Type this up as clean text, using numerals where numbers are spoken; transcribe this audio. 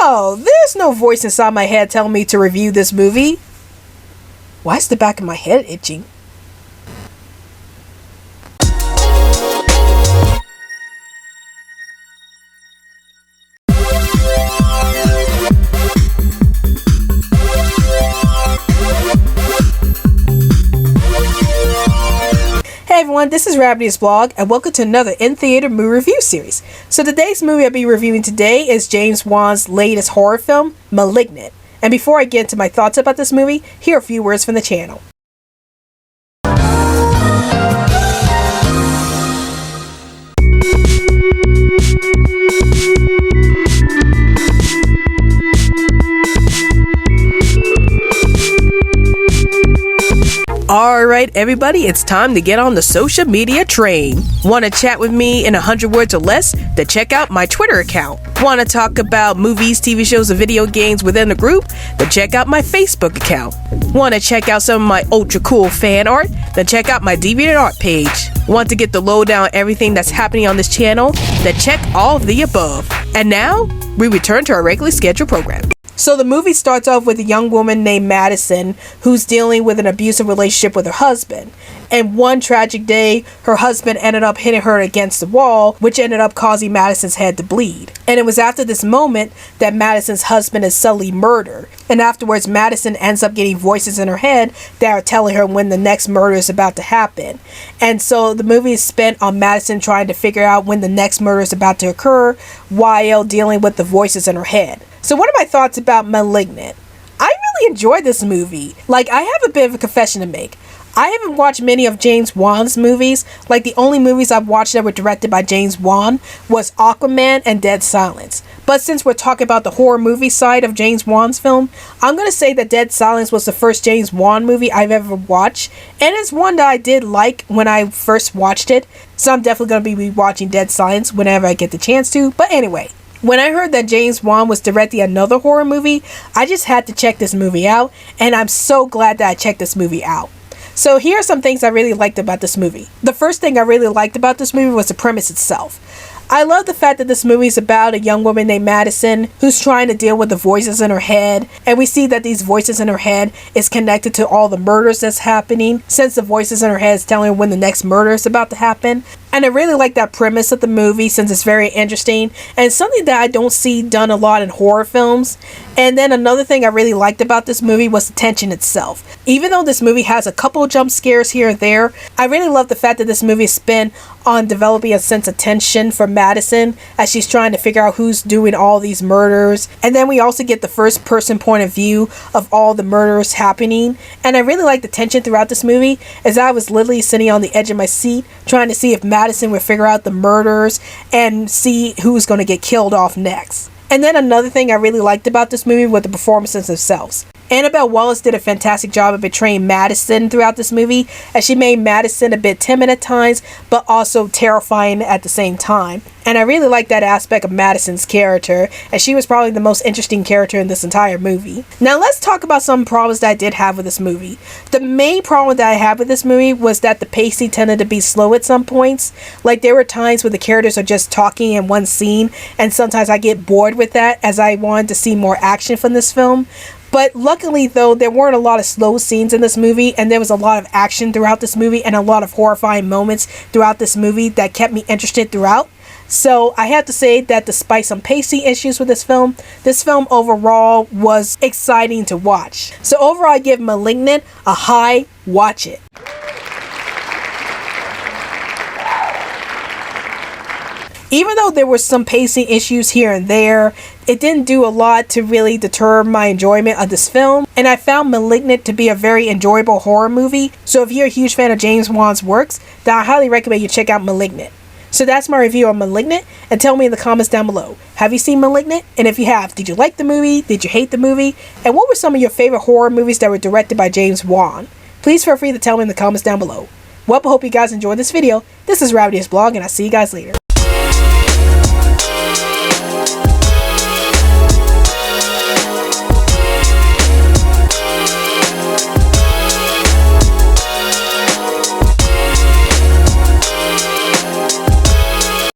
No, there's no voice inside my head telling me to review this movie. Why is the back of my head itching? Hey everyone, this is Rabbitearsblog and welcome to another in-theater movie review series. So today's movie I'll be reviewing today is James Wan's latest horror film, Malignant. And before I get into my thoughts about this movie, here are a few words from the channel. Alright everybody, it's time to get on the social media train. Want to chat with me in 100 words or less? Then check out my Twitter account. Want to talk about movies, TV shows, and video games within the group? Then check out my Facebook account. Want to check out some of my ultra cool fan art? Then check out my DeviantArt page. Want to get the lowdown on everything that's happening on this channel? Then check all of the above. And now, we return to our regularly scheduled program. So the movie starts off with a young woman named Madison who's dealing with an abusive relationship with her husband. And one tragic day, her husband ended up hitting her against the wall, which ended up causing Madison's head to bleed. And it was after this moment that Madison's husband is suddenly murdered. And afterwards, Madison ends up getting voices in her head that are telling her when the next murder is about to happen. And so the movie is spent on Madison trying to figure out when the next murder is about to occur while dealing with the voices in her head. So what are my thoughts about Malignant? I really enjoyed this movie. Like, I have a bit of a confession to make. I haven't watched many of James Wan's movies. Like, the only movies I've watched that were directed by James Wan was Aquaman and Dead Silence. But since we're talking about the horror movie side of James Wan's film, I'm going to say that Dead Silence was the first James Wan movie I've ever watched. And it's one that I did like when I first watched it. So I'm definitely going to be rewatching Dead Silence whenever I get the chance to. But anyway, when I heard that James Wan was directing another horror movie, I just had to check this movie out. And I'm so glad that I checked this movie out. So here are some things I really liked about this movie. The first thing I really liked about this movie was the premise itself. I love the fact that this movie is about a young woman named Madison who's trying to deal with the voices in her head. And we see that these voices in her head is connected to all the murders that's happening, since the voices in her head is telling her when the next murder is about to happen. And I really like that premise of the movie since it's very interesting and it's something that I don't see done a lot in horror films. And then another thing I really liked about this movie was the tension itself. Even though this movie has a couple of jump scares here and there, I really love the fact that this movie is spent on developing a sense of tension for Madison as she's trying to figure out who's doing all these murders. And then we also get the first person point of view of all the murders happening. And I really like the tension throughout this movie as I was literally sitting on the edge of my seat trying to see if Madison would figure out the murders and see who's going to get killed off next. And then another thing I really liked about this movie were the performances themselves. Annabelle Wallis did a fantastic job of portraying Madison throughout this movie, as she made Madison a bit timid at times, but also terrifying at the same time. And I really like that aspect of Madison's character, as she was probably the most interesting character in this entire movie. Now let's talk about some problems that I did have with this movie. The main problem that I had with this movie was that the pacing tended to be slow at some points. Like, there were times where the characters are just talking in one scene, and sometimes I get bored with that as I wanted to see more action from this film. But luckily, though, there weren't a lot of slow scenes in this movie, and there was a lot of action throughout this movie and a lot of horrifying moments throughout this movie that kept me interested throughout. So I have to say that despite some pacing issues with this film overall was exciting to watch. So overall, I give Malignant a high watch it. Even though there were some pacing issues here and there, it didn't do a lot to really deter my enjoyment of this film. And I found Malignant to be a very enjoyable horror movie. So if you're a huge fan of James Wan's works, then I highly recommend you check out Malignant. So that's my review on Malignant, and tell me in the comments down below, have you seen Malignant? And if you have, did you like the movie? Did you hate the movie? And what were some of your favorite horror movies that were directed by James Wan? Please feel free to tell me in the comments down below. Well, I hope you guys enjoyed this video. This is Rabbitearsblog, and I'll see you guys later.